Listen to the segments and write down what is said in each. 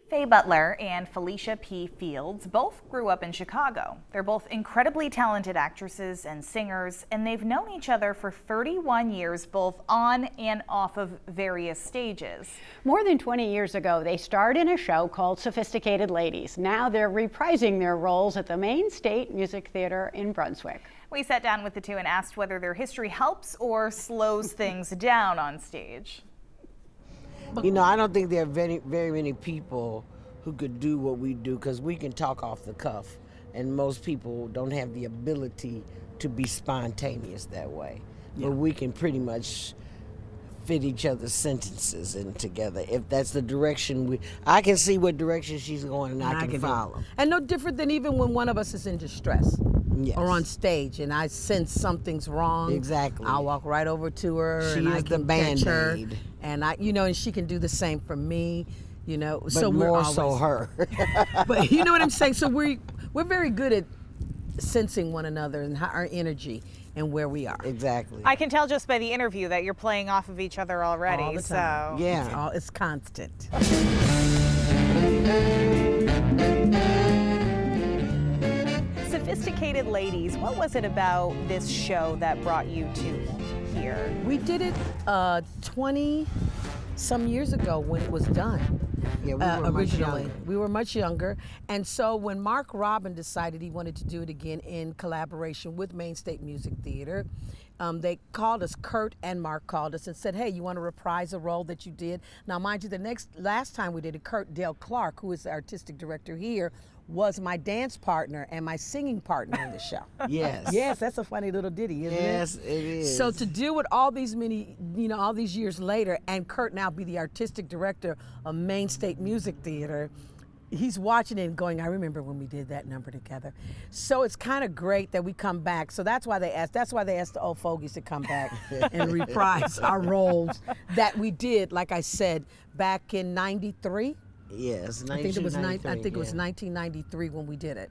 Faye Butler and Felicia P. both grew up in Chicago. They're both incredibly talented actresses and singers, and they've known each other for 31 years, both on and off of various stages. More than 20 years ago, they starred in a show called Sophisticated Ladies. Now they're reprising their roles at the Maine State Music Theater in Brunswick. We sat down with the two and asked whether their history helps or slows things down on stage. You know, I don't think there are very many people who could do what we do, because we can talk off the cuff, and most people don't have the ability to be spontaneous that way. Yeah. But we can pretty much fit each other's sentences in together. If that's the direction I can see what direction she's going, and I can follow. And no different than even when one of us is in distress. Yes. Or on stage and I sense something's wrong. Exactly. I'll walk right over to her. She and is I the can catch her, Band-Aid. and and she can do the same for me. You know, But so more we're always, so her. But you know what I'm saying. So we're very good at sensing one another and our energy and where we are. Exactly. I can tell just by the interview that you're playing off of each other already. All the time. So Yeah. It's constant. Sophisticated Ladies, what was it about this show that brought you to here? We did it 20 some years ago when it was done. Yeah, we were originally. much younger. We were much younger. And so when Mark Robin decided he wanted to do it again in collaboration with Maine State Music Theater, they called us, Kurt and Mark called us and said, hey, you want to reprise a role that you did? Now, mind you, last time we did it, Kurt Dale Clark, who is the artistic director here, was my dance partner and my singing partner in the show. Yes. Yes, that's a funny little ditty, isn't it? Yes, it is. So to do it all these all these years later, and Kurt now be the artistic director of Maine State Music Theater, he's watching it and going, I remember when we did that number together. So it's kind of great that we come back. So that's why they asked the old fogies to come back and reprise our roles that we did, like I said, back in '93. Yes, I think it was 1993. 1993 when we did it.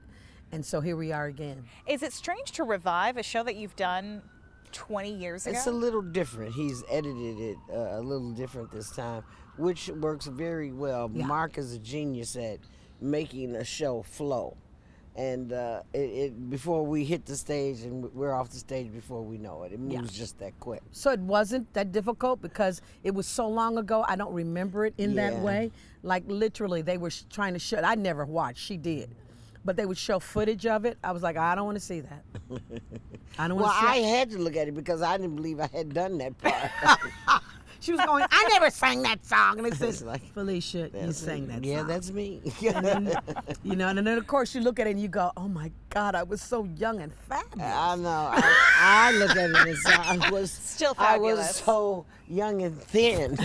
And so here we are again. Is it strange to revive a show that you've done 20 years ago? It's a little different. He's edited it a little different this time, which works very well. Yeah. Mark is a genius at making a show flow. And before we hit the stage, and we're off the stage before we know it. It moves just that quick. So it wasn't that difficult because it was so long ago, I don't remember it in that way. Like literally, they were trying to show, I never watched, she did. But they would show footage of it. I was like, I don't want to see that. I don't want to see I had to look at it because I didn't believe I had done that part. She was going, I never sang that song. And it says, like, Felicia, you sang that song. Yeah, that's me. And then, and then of course you look at it and you go, oh my God, I was so young and fabulous. I know. I look at it and say I was Still fabulous. I was so young and thin. So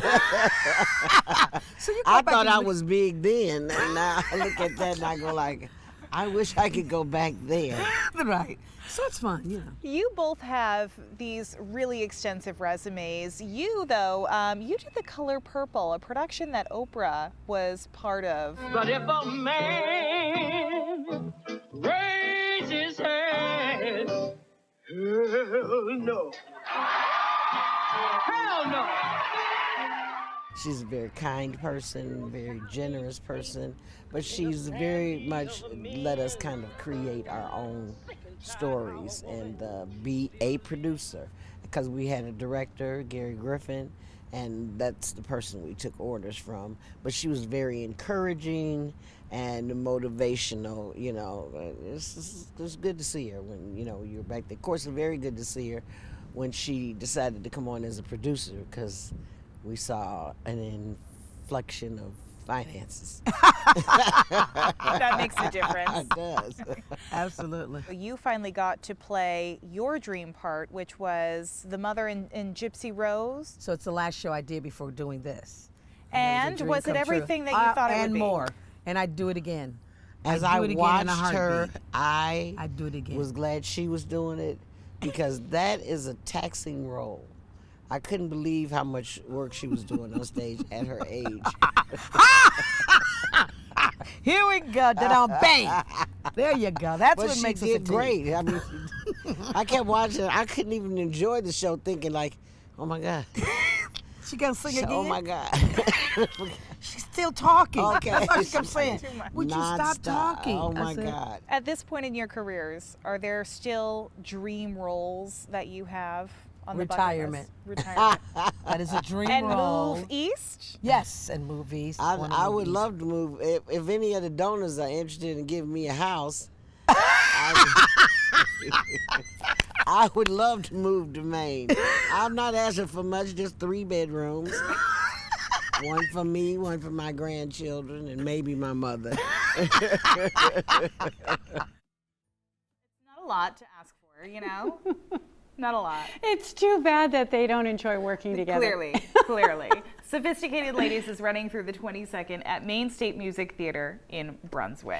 you I thought I was big then, and now I look at that and I go like, I wish I could go back there. Right. So it's fun, you know. You both have these really extensive resumes. You, though, you did The Color Purple, a production that Oprah was part of. But if a man raises his hand, hell no. Hell no. She's a very kind person, very generous person, but she's very much let us kind of create our own stories and be a producer, because we had a director, Gary Griffin, and that's the person we took orders from. But she was very encouraging and motivational. You know, it's good to see her when you're back there. Of course, it's very good to see her when she decided to come on as a producer, because we saw an inflection of finances. That makes a difference. It does. Absolutely. You finally got to play your dream part, which was the mother in Gypsy Rose. So it's the last show I did before doing this. And it was it everything that you thought it would and be? more. And I'd do it again. As I'd I do it again in a watched her, heartbeat. I'd do it again. was glad she was doing it, because that is a taxing role. I couldn't believe how much work she was doing on stage at her age. Here we go. Bang. There you go. That's But what she makes us a did team. great. I mean, I kept watching. I couldn't even enjoy the show, thinking like, oh my God. She gonna sing again? Oh my God. She's still talking. Okay. That's all she kept saying. Too much. Would you stop talking? Oh I my said, God. At this point in your careers, are there still dream roles that you have on the bucket Retirement. list? Retirement. That is a dream And role. move east? Yes, and movies. I would love to move. If any of the donors are interested in giving me a house, I would love to move to Maine. I'm not asking for much, just 3 bedrooms. One for me, one for my grandchildren, and maybe my mother. Not a lot to ask for, you know? Not a lot. It's too bad that they don't enjoy working together. Clearly, clearly. Sophisticated Ladies is running through the 22nd at Maine State Music Theater in Brunswick.